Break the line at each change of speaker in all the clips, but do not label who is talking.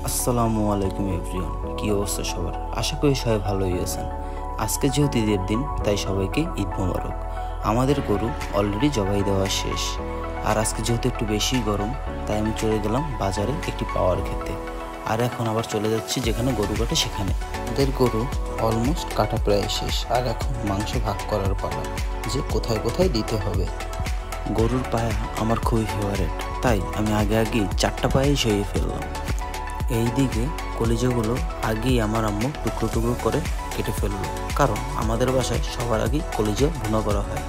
আসসালামু আলাইকুম এভরিওয়ান, কি অবস্থা সবার? আশা করি সবাই ভালোই আছেন। আজকে যেহেতু ঈদের দিন, তাই সবাইকে ঈদ মোবারক। আমাদের গরু অলরেডি জবাই দেওয়া শেষ, আর আজকে যেহেতু একটু বেশি গরম, তাই আমি চলে গেলাম বাজারে একটি পাওয়ার খেতে। আর এখন আবার চলে যাচ্ছি যেখানে গরু কাটে সেখানে। আমাদের গরু অলমোস্ট কাটা প্রায় শেষ, আর এখন মাংস ভাগ করার পালা, যে কোথায় কোথায় দিতে হবে। গরুর পায়া আমার খুবই ফেভারেট, তাই আমি আগে 4টা পায়ে সরিয়ে ফেললাম। এই দিকে কলিজাগুলো আগেই আমার আম্মু টুকরো টুকরো করে কেটে ফেললো, কারণ আমাদের বাসায় সবার আগেই কলিজা ভুনা করা হয়।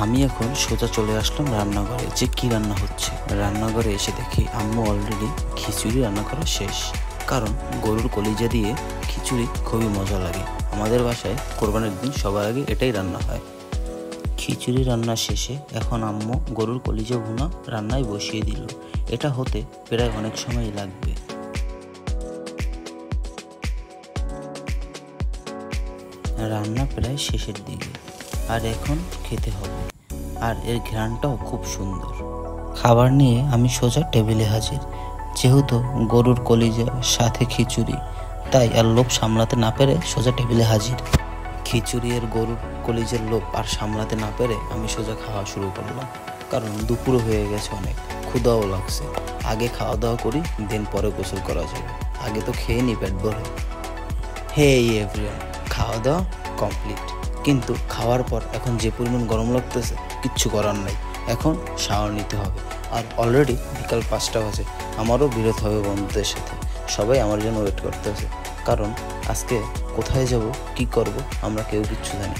আমি এখন সোজা চলে আসলাম রান্নাঘরে, যে কি রান্না হচ্ছে। রান্নাঘরে এসে দেখি আম্মু অলরেডি খিচুড়ি রান্না করা শেষ, কারণ গরুর কলিজা দিয়ে খিচুড়ি খুবই মজা লাগে। আমাদের বাসায় কোরবানির দিন সবার আগে এটাই রান্না হয়। খিচুড়ি রান্না শেষে এখন আম্মু গরুর কলিজা ভুনা রান্নায় বসিয়ে দিল। এটা হতে প্রায় অনেক সময় লাগবে। রান্না প্রায় শেষের দিকে, আর এখন খেতে হবে। আর এর ঘ্রাণটাও খুব সুন্দর। খাবার নিয়ে আমি সোজা টেবিলে হাজির। যেহেতু গরুর কলিজা সাথে খিচুড়ি, তাই আর লোভ সামলাতে না পেরে সোজা টেবিলে হাজির। খিচুড়ি আর গরুর কলিজার লোভ আর সামলাতে না পেরে আমি সোজা খাওয়া শুরু করলাম, কারণ দুপুরও হয়ে গেছে, অনেক ক্ষুধাও লাগছে। আগে খাওয়া দাওয়া করি, দেন পরে গোসল করা যাবে। আগে তো খেয়ে নি পেট ভরে। হে এভরিওয়ান, খাওয়া দাওয়া কমপ্লিট, কিন্তু খাওয়ার পর এখন যে পরিমাণ গরম লাগতেছে, কিচ্ছু করার নাই। এখন শাওয়ার নিতে হবে। আর অলরেডি বিকাল 5টা বাজে। আমারও বিরত হবে বন্ধুদের সাথে। সবাই আমার জন্য ওয়েট করতেছে, কারণ আজকে কোথায় যাব, কি করব, আমরা কেউ কিচ্ছু জানি।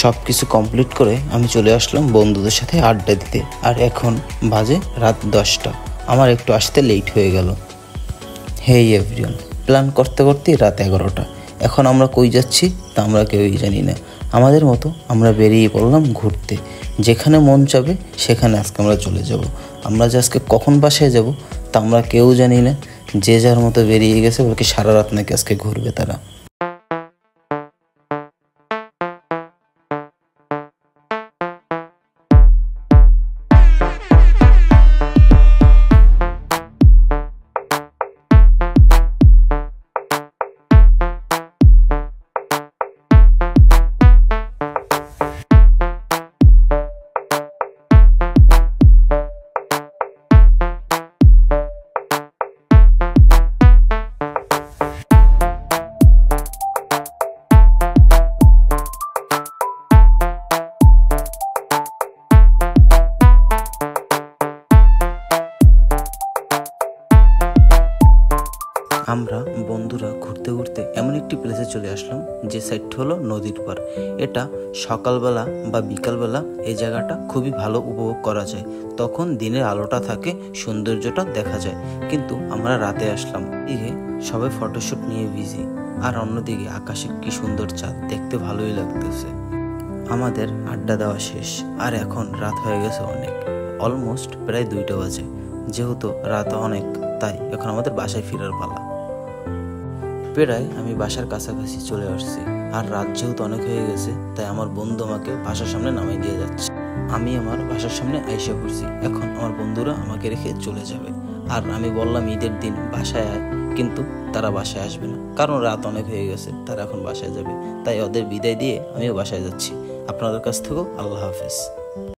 সব কিছু কমপ্লিট করে আমি চলে আসলাম বন্ধুদের সাথে আড্ডা দিতে। আর এখন বাজে রাত 10টা। আমার একটু আসতে লেট হয়ে গেল। হে এভরিওয়ান, প্ল্যান করতে করতেই রাত 11টা। এখন আমরা কই যাচ্ছি তা আমরা কেউই জানি না। আমাদের মতো আমরা বেরিয়ে পড়লাম ঘুরতে। যেখানে মন চাবে সেখানে আজকে আমরা চলে যাব। আমরা যে আজকে কখন বাসায় যাব তা আমরা কেউ জানি না। যে যার মতো বেরিয়ে গেছে, বলকে সারা রাত নাকি আজকে ঘুরবে তারা। আমরা বন্ধুরা ঘুরতে ঘুরতে এমন একটি প্লেসে চলে আসলাম, যে সাইডটা হলো নদীর পার। এটা সকালবেলা বা বিকালবেলা এই জায়গাটা খুবই ভালো উপভোগ করা যায়। তখন দিনের আলোটা থাকে, সৌন্দর্যটা দেখা যায়। কিন্তু আমরা রাতে আসলাম, এদিকে সবাই ফটোশ্যুট নিয়ে বিজি, আর অন্যদিকে আকাশে কি সুন্দর চাঁদ, দেখতে ভালোই লাগতেছে। আমাদের আড্ডা দেওয়া শেষ, আর এখন রাত হয়ে গেছে অনেক, অলমোস্ট প্রায় 2টা বাজে। যেহেতু রাত অনেক, তাই এখন আমাদের বাসায় ফেরার পালা। প্রায় আমি বাসার কাছাকাছি চলে আসছি, আর রাত যেহেতু অনেক হয়ে গেছে, তাই আমার বন্ধু আমাকে বাসার সামনে নামিয়ে দিয়ে যাচ্ছে। আমি আমার বাসার সামনে আইসা পড়ছি। এখন আমার বন্ধুরা আমাকে রেখে চলে যাবে। আর আমি বললাম ঈদের দিন বাসায় আয়, কিন্তু তারা বাসায় আসবে না, কারণ রাত অনেক হয়ে গেছে, তারা এখন বাসায় যাবে। তাই ওদের বিদায় দিয়ে আমিও বাসায় যাচ্ছি। আপনাদের কাছ থেকেও আল্লাহ হাফেজ।